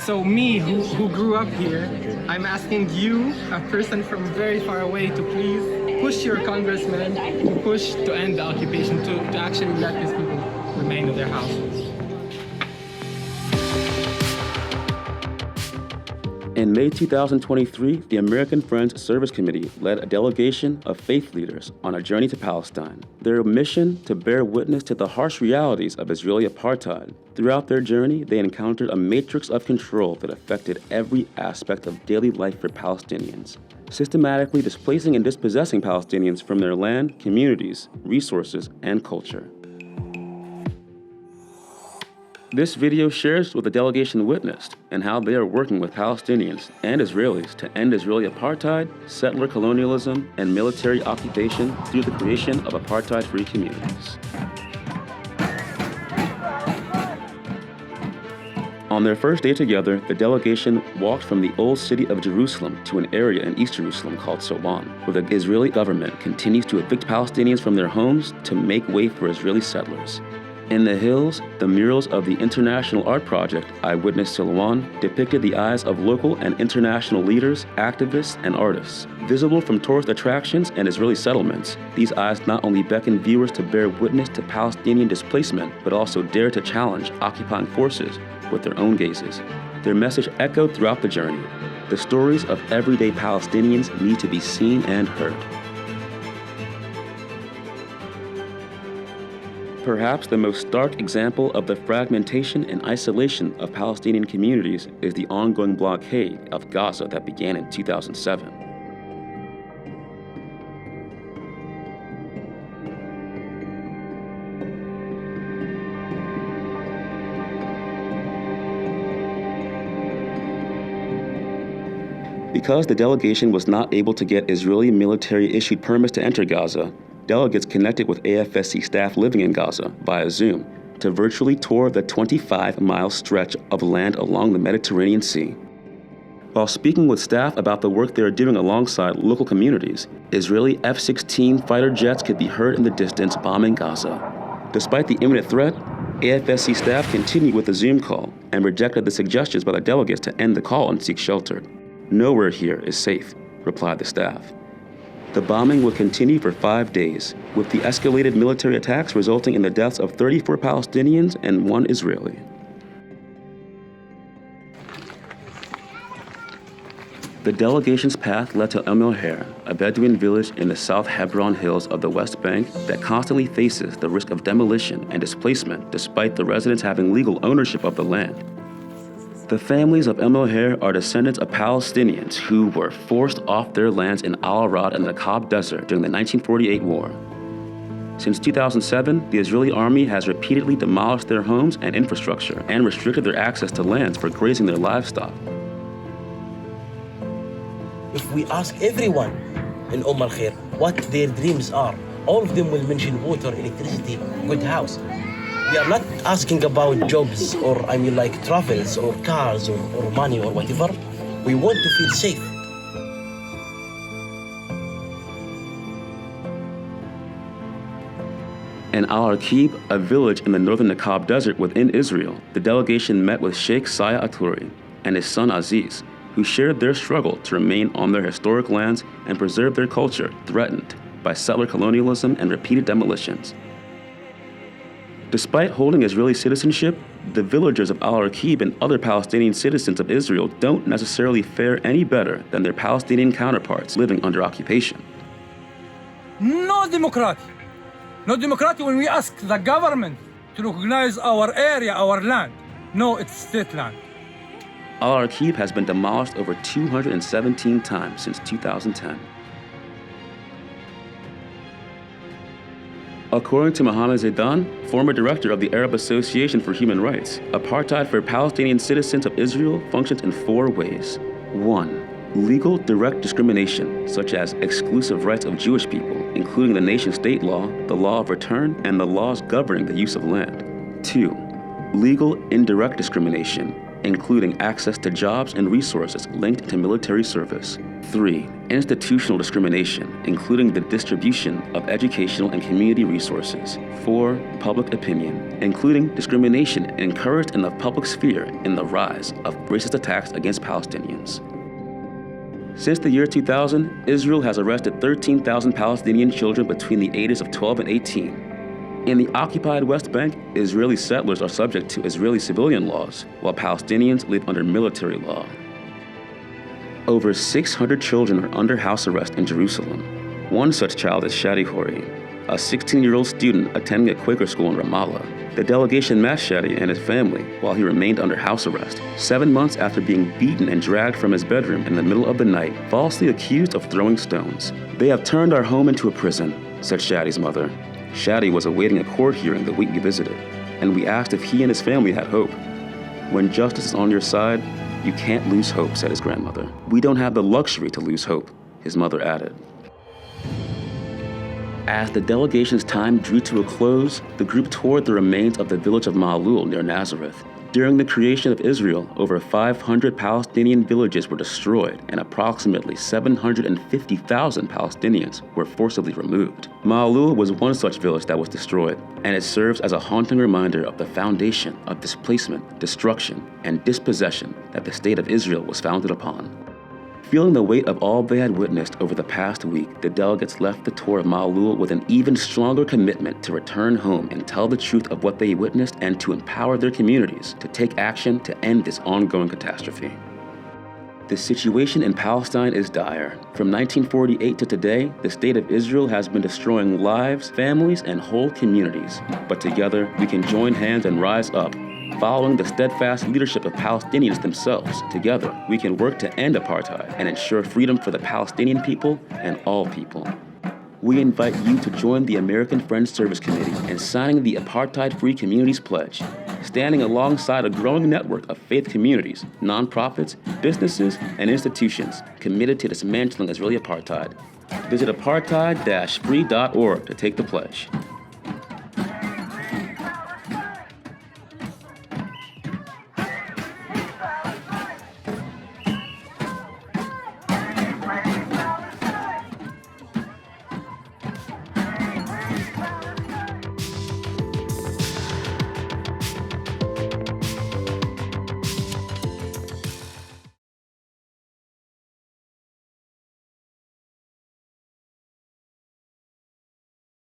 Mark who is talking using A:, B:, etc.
A: So me, who grew up here, I'm asking you, a person from very far away, to please push your congressman to push to end the occupation, to actually let these people remain in their houses.
B: In May 2023, the American Friends Service Committee led a delegation of faith leaders on a journey to Palestine. Their mission to bear witness to the harsh realities of Israeli apartheid. Throughout their journey, they encountered a matrix of control that affected every aspect of daily life for Palestinians, systematically displacing and dispossessing Palestinians from their land, communities, resources, and culture. This video shares what the delegation witnessed and how they are working with Palestinians and Israelis to end Israeli apartheid, settler colonialism, and military occupation through the creation of apartheid-free communities. On their first day together, the delegation walked from the old city of Jerusalem to an area in East Jerusalem called Solon, where the Israeli government continues to evict Palestinians from their homes to make way for Israeli settlers. In the hills, the murals of the international art project Eyewitness Silwan depicted the eyes of local and international leaders, activists, and artists. Visible from tourist attractions and Israeli settlements, these eyes not only beckon viewers to bear witness to Palestinian displacement, but also dare to challenge occupying forces with their own gazes. Their message echoed throughout the journey. The stories of everyday Palestinians need to be seen and heard. Perhaps the most stark example of the fragmentation and isolation of Palestinian communities is the ongoing blockade of Gaza that began in 2007. Because the delegation was not able to get Israeli military-issued permits to enter Gaza, delegates connected with AFSC staff living in Gaza via Zoom to virtually tour the 25-mile stretch of land along the Mediterranean Sea. While speaking with staff about the work they are doing alongside local communities, Israeli F-16 fighter jets could be heard in the distance bombing Gaza. Despite the imminent threat, AFSC staff continued with the Zoom call and rejected the suggestions by the delegates to end the call and seek shelter. "Nowhere here is safe," replied the staff. The bombing would continue for 5 days, with the escalated military attacks resulting in the deaths of 34 Palestinians and 1 Israeli. The delegation's path led to El-Moher, a Bedouin village in the South Hebron Hills of the West Bank that constantly faces the risk of demolition and displacement despite the residents having legal ownership of the land. The families of El-Moher are descendants of Palestinians who were forced off their lands in Al-Arad and the Nakab Desert during the 1948 war. Since 2007, the Israeli army has repeatedly demolished their homes and infrastructure and restricted their access to lands for grazing their livestock.
C: If we ask everyone in Al-Khair what their dreams are, all of them will mention water, electricity, good house. We are not asking about jobs or travels or cars or money or whatever. We want to feel safe.
B: In Al-Arqib, a village in the northern Nakab Desert within Israel, the delegation met with Sheikh Saya Aturi and his son Aziz, who shared their struggle to remain on their historic lands and preserve their culture threatened by settler colonialism and repeated demolitions. Despite holding Israeli citizenship, the villagers of Al-Arqib and other Palestinian citizens of Israel don't necessarily fare any better than their Palestinian counterparts living under occupation.
D: No democracy. No democracy when we ask the government to recognize our area, our land. No, it's state land.
B: Al-Arqib has been demolished over 217 times since 2010. According to Mohammed Zaidan, former director of the Arab Association for Human Rights, apartheid for Palestinian citizens of Israel functions in 4 ways. 1. Legal direct discrimination, such as exclusive rights of Jewish people, including the nation-state law, the law of return, and the laws governing the use of land. 2. Legal indirect discrimination, including access to jobs and resources linked to military service. 3. institutional discrimination, including the distribution of educational and community resources. 4. Public opinion, including discrimination encouraged in the public sphere in the rise of racist attacks against Palestinians. Since the year 2000, Israel has arrested 13,000 Palestinian children between the ages of 12 and 18. In the occupied West Bank, Israeli settlers are subject to Israeli civilian laws, while Palestinians live under military law. Over 600 children are under house arrest in Jerusalem. One such child is Shadi Hori, a 16-year-old student attending a Quaker school in Ramallah. The delegation met Shadi and his family while he remained under house arrest, 7 months after being beaten and dragged from his bedroom in the middle of the night, falsely accused of throwing stones. "They have turned our home into a prison," said Shadi's mother. Shadi was awaiting a court hearing the week we visited, and we asked if he and his family had hope. "When justice is on your side, you can't lose hope," said his grandmother. "We don't have the luxury to lose hope," his mother added. As the delegation's time drew to a close, the group toured the remains of the village of Ma'alul near Nazareth. During the creation of Israel, over 500 Palestinian villages were destroyed and approximately 750,000 Palestinians were forcibly removed. Ma'alul was one such village that was destroyed, and it serves as a haunting reminder of the foundation of displacement, destruction, and dispossession that the state of Israel was founded upon. Feeling the weight of all they had witnessed over the past week, the delegates left the tour of Ma'alul with an even stronger commitment to return home and tell the truth of what they witnessed and to empower their communities to take action to end this ongoing catastrophe. The situation in Palestine is dire. From 1948 to today, the state of Israel has been destroying lives, families, and whole communities. But together, we can join hands and rise up. Following the steadfast leadership of Palestinians themselves, together we can work to end apartheid and ensure freedom for the Palestinian people and all people. We invite you to join the American Friends Service Committee in signing the Apartheid-Free Communities Pledge, standing alongside a growing network of faith communities, nonprofits, businesses, and institutions committed to dismantling Israeli apartheid. Visit apartheid-free.org to take the pledge.